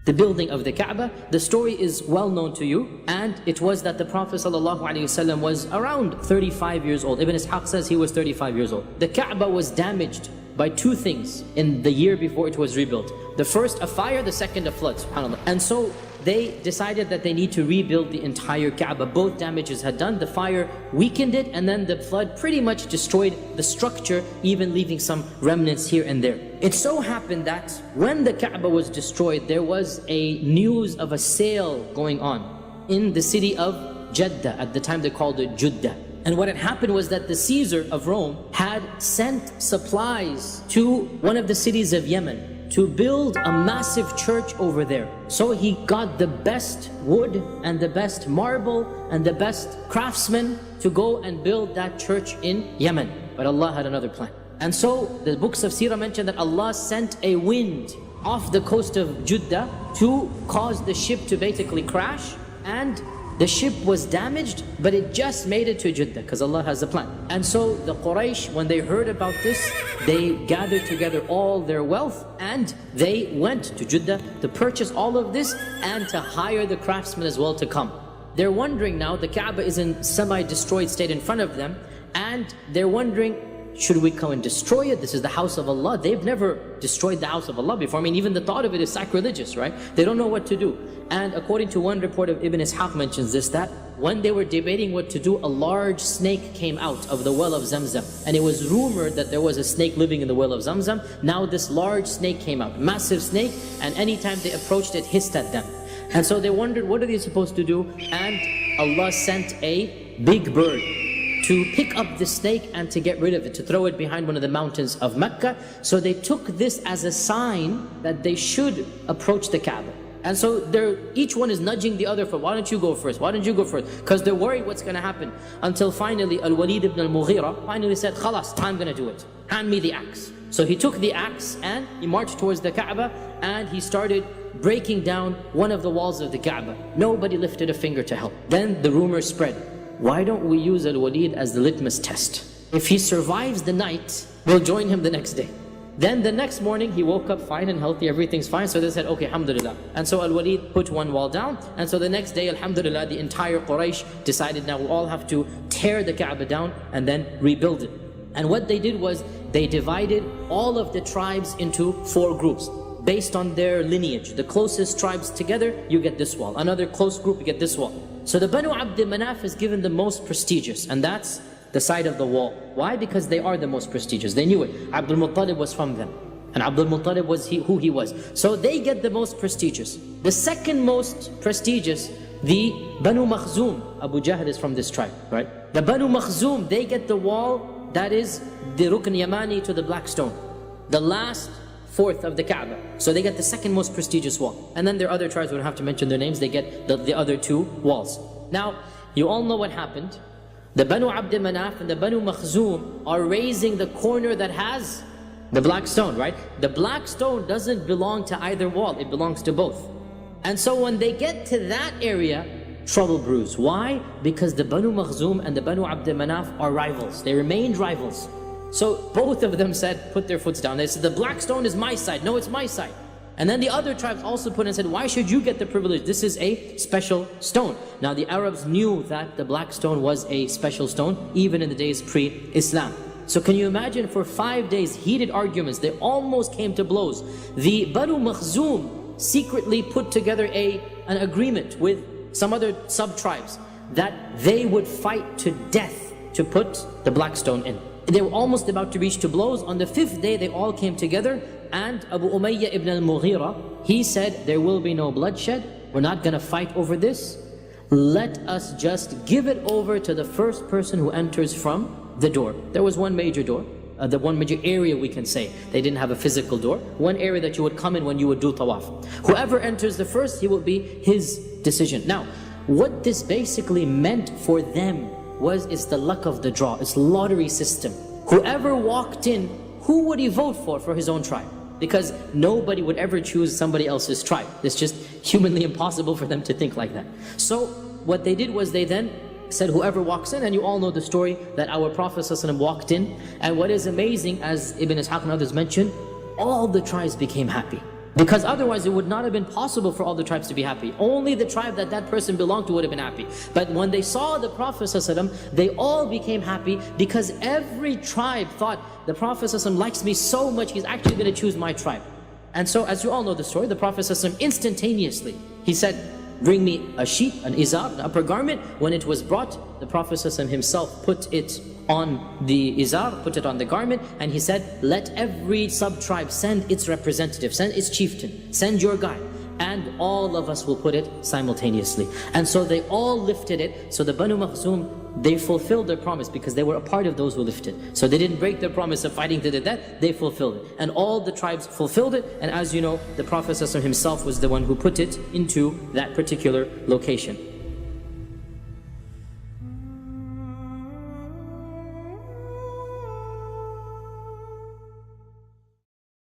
the building of the Kaaba. The story is well known to you, and it was that the Prophet ﷺ was around 35 years old. Ibn Ishaq says he was 35 years old. The Kaaba was damaged by two things in the year before it was rebuilt. The first, a fire; the second, a flood, subhanAllah. And so they decided that they need to rebuild the entire Kaaba. Both damages had done. The fire weakened it, and then the flood pretty much destroyed the structure, even leaving some remnants here and there. It so happened that when the Kaaba was destroyed, there was a news of a sale going on in the city of Jeddah. At the time they called it Judah. And what had happened was that the Caesar of Rome had sent supplies to one of the cities of Yemen to build a massive church over there. So he got the best wood and the best marble and the best craftsmen to go and build that church in Yemen. But Allah had another plan. And so the books of Sirah mention that Allah sent a wind off the coast of Jeddah to cause the ship to basically crash, and the ship was damaged, but it just made it to Jeddah because Allah has a plan. And so the Quraysh, when they heard about this, they gathered together all their wealth and they went to Jeddah to purchase all of this and to hire the craftsmen as well to come. They're wondering now, the Kaaba is in semi-destroyed state in front of them, and they're wondering, should we come and destroy it? This is the house of Allah. They've never destroyed the house of Allah before. I mean, even the thought of it is sacrilegious, right? They don't know what to do. And according to one report of Ibn Ishaq mentions this, that when they were debating what to do, a large snake came out of the well of Zamzam. And it was rumored that there was a snake living in the well of Zamzam. Now this large snake came out, massive snake, and anytime they approached it, hissed at them. And so they wondered, what are they supposed to do? And Allah sent a big bird to pick up the snake and to get rid of it, to throw it behind one of the mountains of Mecca. So they took this as a sign that they should approach the Kaaba. And so each one is nudging the other for, why don't you go first? Why don't you go first? Because they're worried what's going to happen. Until finally Al-Walid ibn al-Mughira finally said, Khalas, I'm going to do it. Hand me the axe. So he took the axe and he marched towards the Kaaba and he started breaking down one of the walls of the Kaaba. Nobody lifted a finger to help. Then the rumor spread. Why don't we use Al-Walid as the litmus test? If he survives the night, we'll join him the next day. Then the next morning, he woke up fine and healthy, everything's fine. So they said, okay, alhamdulillah. And so Al-Walid put one wall down. And so the next day, alhamdulillah, the entire Quraysh decided now we all have to tear the Kaaba down and then rebuild it. And what they did was, they divided all of the tribes into 4 groups based on their lineage. The closest tribes together, you get this wall. Another close group, you get this wall. So the Banu Abd Manaf is given the most prestigious, and that's the side of the wall. Why? Because they are the most prestigious. They knew it. Abdul Muttalib was from them, and Abdul Muttalib was who he was. So they get the most prestigious. The second most prestigious, the Banu Makhzum. Abu Jahl is from this tribe, right? The Banu Makhzum, they get the wall that is the Rukn Yamani to the Black Stone, the last fourth of the Kaaba. So they get the second most prestigious wall. And then there are other tribes, we don't have to mention their names, they get the other 2 walls. Now, you all know what happened. The Banu Abd Manaf and the Banu Makhzum are raising the corner that has the black stone, right? The black stone doesn't belong to either wall, it belongs to both. And so when they get to that area, trouble brews. Why? Because the Banu Makhzum and the Banu Abd Manaf are rivals. They remained rivals. So both of them said, put their foots down. They said, the black stone is my side. No, it's my side. And then the other tribes also put and said, why should you get the privilege? This is a special stone. Now the Arabs knew that the black stone was a special stone, even in the days pre-Islam. So can you imagine, for 5 days, heated arguments, they almost came to blows. The Banu Makhzum secretly put together an agreement with some other sub-tribes that they would fight to death to put the black stone in. They were almost about to reach to blows. On the 5th day, they all came together, and Abu Umayyah ibn al-Mughira, he said, there will be no bloodshed. We're not going to fight over this. Let us just give it over to the first person who enters from the door. There was one major door, the one major area we can say. They didn't have a physical door. One area that you would come in when you would do tawaf. Whoever enters the first, he will be his decision. Now, what this basically meant for them was, it's the luck of the draw, it's lottery system. Whoever walked in, who would he vote for his own tribe? Because nobody would ever choose somebody else's tribe. It's just humanly impossible for them to think like that. So what they did was, they then said, whoever walks in, and you all know the story that our Prophet ﷺ walked in, and what is amazing, as Ibn Ishaq and others mentioned, all the tribes became happy. Because otherwise it would not have been possible for all the tribes to be happy. Only the tribe that that person belonged to would have been happy. But when they saw the Prophet ﷺ, they all became happy because every tribe thought, the Prophet ﷺ likes me so much, he's actually going to choose my tribe. And so, as you all know the story, the Prophet ﷺ instantaneously, he said, bring me a sheet, an izar, an upper garment. When it was brought, the Prophet ﷺ himself put it on the izar, put it on the garment, and he said, let every sub-tribe send its representative, send its chieftain, send your guy, and all of us will put it simultaneously. And so they all lifted it. So the Banu Makhzum, they fulfilled their promise because they were a part of those who lifted. So they didn't break their promise of fighting to the death, they fulfilled it. And all the tribes fulfilled it, and as you know, the Prophet ﷺ himself was the one who put it into that particular location.